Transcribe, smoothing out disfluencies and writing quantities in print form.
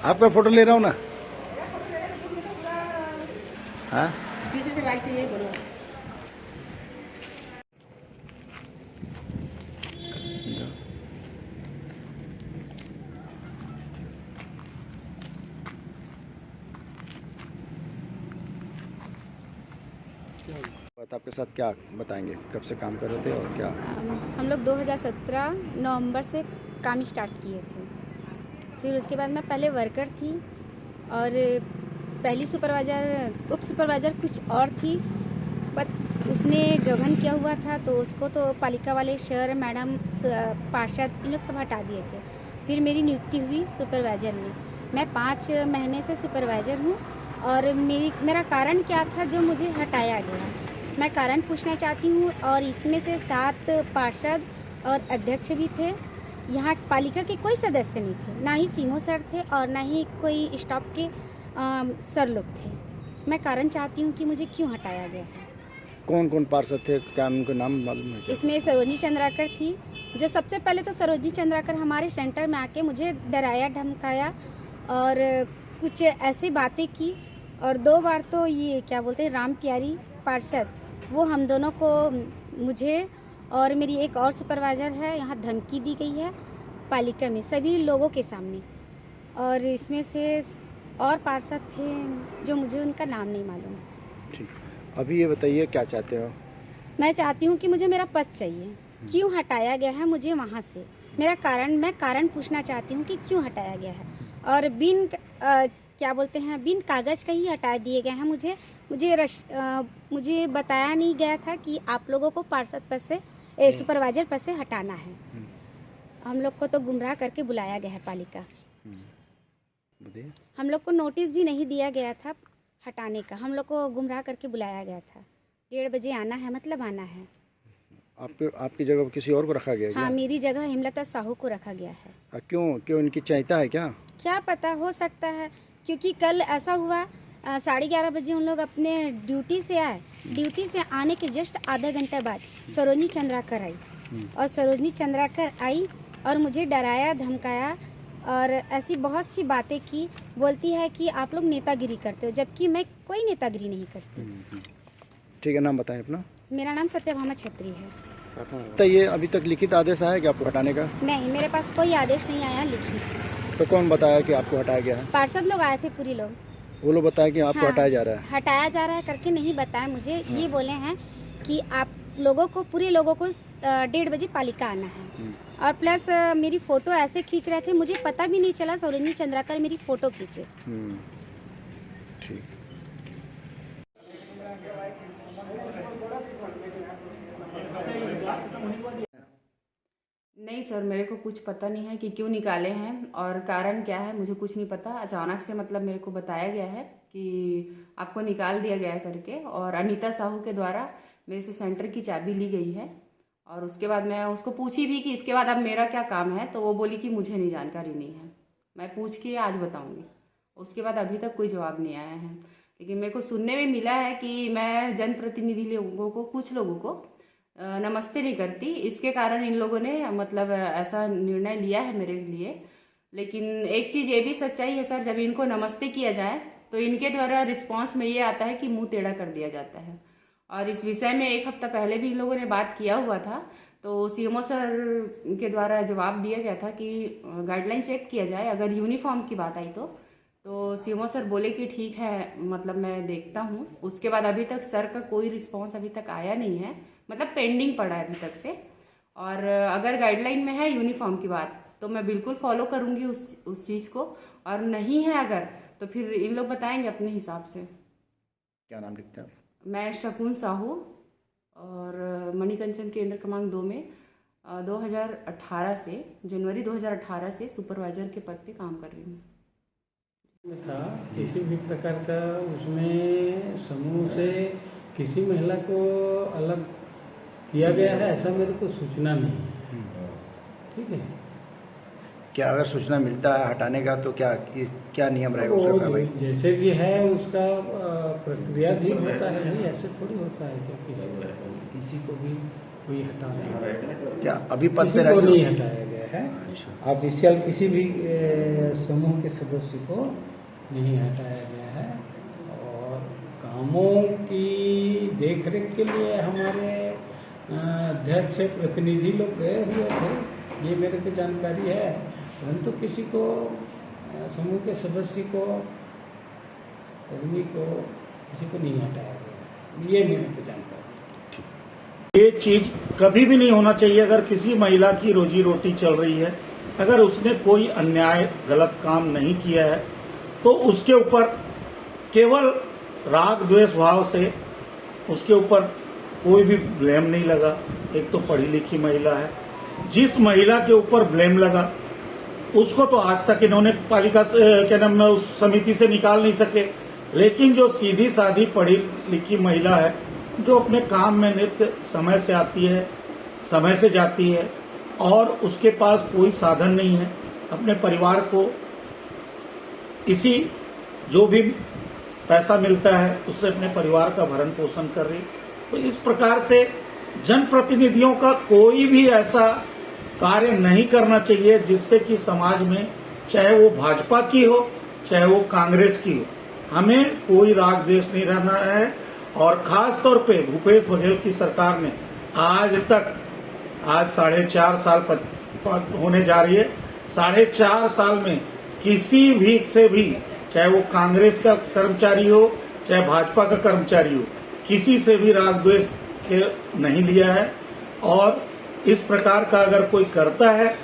आपका फोटो ले रहा हूँ ना। हाँ बात आपके साथ क्या बताएंगे, कब से काम कर रहे थे और क्या? हम लोग 2017 नवंबर से काम स्टार्ट किए थे। फिर उसके बाद मैं पहले वर्कर थी और पहली सुपरवाइज़र उप सुपरवाइज़र कुछ और थी, पर उसने गबन किया हुआ था तो उसको तो पालिका वाले सर मैडम पार्षद इन लोग सब हटा दिए थे। फिर मेरी नियुक्ति हुई सुपरवाइज़र में। मैं 5 महीने से सुपरवाइज़र हूँ और मेरा कारण क्या था जो मुझे हटाया गया, मैं कारण पूछना चाहती हूँ। और इसमें से 7 पार्षद और अध्यक्ष भी थे। यहाँ पालिका के कोई सदस्य नहीं थे, ना ही सीमो सर थे और ना ही कोई स्टाफ के सर लोग थे। मैं कारण चाहती हूँ कि मुझे क्यों हटाया गया है। कौन कौन पार्षद थे, क्या उनका नाम मालूम है क्या? इसमें सरोजनी चंद्राकर थी, जो सबसे पहले तो सरोजनी चंद्राकर हमारे सेंटर में आके मुझे डराया धमकाया और कुछ ऐसी बातें की। और 2 बार तो ये क्या बोलते हैं राम प्यारी पार्षद, वो हम दोनों को, मुझे और मेरी एक और सुपरवाइज़र है, यहाँ धमकी दी गई है पालिका में सभी लोगों के सामने। और इसमें से और पार्षद थे जो मुझे उनका नाम नहीं मालूम। ठीक, अभी ये बताइए क्या चाहते हो? मैं चाहती हूँ कि मुझे मेरा पद चाहिए, क्यों हटाया गया है मुझे वहाँ से, मेरा कारण, मैं कारण पूछना चाहती हूँ कि क्यों हटाया गया है। और बिन क्या बोलते हैं बिन कागज़ का ही हटा दिए गए हैं। मुझे बताया नहीं गया था कि आप लोगों को पार्षद पद से सुपरवाइजर पद से हटाना है। हम लोग को तो गुमराह करके बुलाया गया है पालिका। हम लोग को नोटिस भी नहीं दिया गया था हटाने का, हम लोग को गुमराह करके बुलाया गया था। 1:30 बजे आना है, मतलब आना है। आपकी जगह किसी और को रखा गया है क्या? हाँ, मेरी जगह हेमलता साहू को रखा गया है। क्यों इनकी चाहता है क्या? क्या पता, हो सकता है, क्योंकि कल ऐसा हुआ 11:30 बजे उन लोग अपने ड्यूटी से आए। ड्यूटी से आने के जस्ट आधा घंटा बाद सरोजनी चंद्राकर आई और सरोजनी चंद्राकर आई और मुझे डराया धमकाया और ऐसी बहुत सी बातें की। बोलती है कि आप लोग नेतागिरी करते हो, जबकि मैं कोई नेतागिरी नहीं करती। ठीक है, नाम बताएं अपना। मेरा नाम सत्यभामा छेत्री है। तो ये अभी तक लिखित आदेश आया क्या आपको हटाने का? नहीं, मेरे पास कोई आदेश नहीं आया लिखित। तो कौन बताया कि आपको हटाया गया है? पार्षद लोग आए थे, पूरी लोग। वो लोग बताया कि आपको हटाया जा रहा है? हटाया जा रहा है करके नहीं बताया मुझे। ये बोले हैं कि आप लोगों को, पूरे लोगों को 1:30 बजे पालिका आना है। और प्लस मेरी फोटो ऐसे खींच रहे थे, मुझे पता भी नहीं चला सरोजनी चंद्राकर मेरी फोटो खींचे। ठीक। नहीं सर, मेरे को कुछ पता नहीं है कि क्यों निकाले हैं और कारण क्या है, मुझे कुछ नहीं पता। अचानक से मतलब मेरे को बताया गया है कि आपको निकाल दिया गया है करके, और अनीता साहू के द्वारा मेरे से सेंटर की चाबी ली गई है। और उसके बाद मैं उसको पूछी भी कि इसके बाद अब मेरा क्या काम है, तो वो बोली कि मुझे नहीं, जानकारी नहीं है, मैं पूछ के आज बताऊँगी। उसके बाद अभी तक कोई जवाब नहीं आया है। लेकिन मेरे को सुनने में मिला है कि मैं जनप्रतिनिधि लोगों को, कुछ लोगों को नमस्ते नहीं करती, इसके कारण इन लोगों ने मतलब ऐसा निर्णय लिया है मेरे लिए। लेकिन एक चीज़ ये भी सच्चाई है सर, जब इनको नमस्ते किया जाए तो इनके द्वारा रिस्पांस में ये आता है कि मुंह टेढ़ा कर दिया जाता है। और इस विषय में 1 हफ्ता पहले भी इन लोगों ने बात किया हुआ था, तो सीएमओ सर के द्वारा जवाब दिया गया था कि गाइडलाइन चेक किया जाए, अगर यूनिफॉर्म की बात आई तो सीएमओ सर बोले कि ठीक है, मतलब मैं देखता हूँ। उसके बाद अभी तक सर का कोई रिस्पांस अभी तक आया नहीं है, मतलब पेंडिंग पड़ा है अभी तक से। और अगर गाइडलाइन में है यूनिफॉर्म की बात तो मैं बिल्कुल फॉलो करूँगी उस चीज़ को, और नहीं है अगर तो फिर इन लोग बताएंगे अपने हिसाब से। क्या नाम लिखते हैं? मैं शकुन साहू और मणिकंचन केंद्र क्रमांक 2 में 2018 से, जनवरी 2018 से सुपरवाइजर के पद पे काम कर रही हूँ। था किसी भी प्रकार का उसमें समूह से किसी महिला को अलग किया गया है, ऐसा मेरे को सूचना नहीं है। ठीक है, क्या अगर सूचना मिलता है हटाने का तो क्या नियम रहेगा उसका कार्रवाई? जैसे भी है उसका प्रक्रिया भी होता है भाई, ऐसे थोड़ी होता है कि किसी को भी कोई हटाना। क्या अभी पद पे नहीं हटाया गया है। है। ऑफिशियल किसी भी समूह के सदस्य को नहीं हटाया गया है। और कामों की देखरेख के लिए हमारे अध्यक्ष प्रतिनिधि लोग गए हुए थे, ये मेरे को जानकारी है, परंतु किसी को समूह के सदस्य को, कर्मी को, किसी को नहीं हटाया गया, ये मेरे को जानकारी है। ये चीज कभी भी नहीं होना चाहिए। अगर किसी महिला की रोजी रोटी चल रही है, अगर उसने कोई अन्याय गलत काम नहीं किया है, तो उसके ऊपर केवल राग द्वेष भाव से उसके ऊपर कोई भी ब्लेम नहीं लगा। एक तो पढ़ी लिखी महिला है, जिस महिला के ऊपर ब्लेम लगा उसको तो आज तक इन्होंने पालिका क्या नाम उस समिति से निकाल नहीं सके। लेकिन जो सीधी साधी पढ़ी लिखी महिला है, जो अपने काम में नित्य समय से आती है, समय से जाती है, और उसके पास कोई साधन नहीं है, अपने परिवार को इसी जो भी पैसा मिलता है उससे अपने परिवार का भरण पोषण कर रही। तो इस प्रकार से जनप्रतिनिधियों का कोई भी ऐसा कार्य नहीं करना चाहिए जिससे कि समाज में, चाहे वो भाजपा की हो चाहे वो कांग्रेस की हो, हमें कोई राग द्वेष नहीं रहना है। और खास तौर पे भूपेश बघेल की सरकार ने आज तक, आज 4.5 साल होने जा रही है, 4.5 साल में किसी भी से भी, चाहे वो कांग्रेस का कर्मचारी हो चाहे भाजपा का कर्मचारी हो, किसी से भी राग द्वेष नहीं लिया है। और इस प्रकार का अगर कोई करता है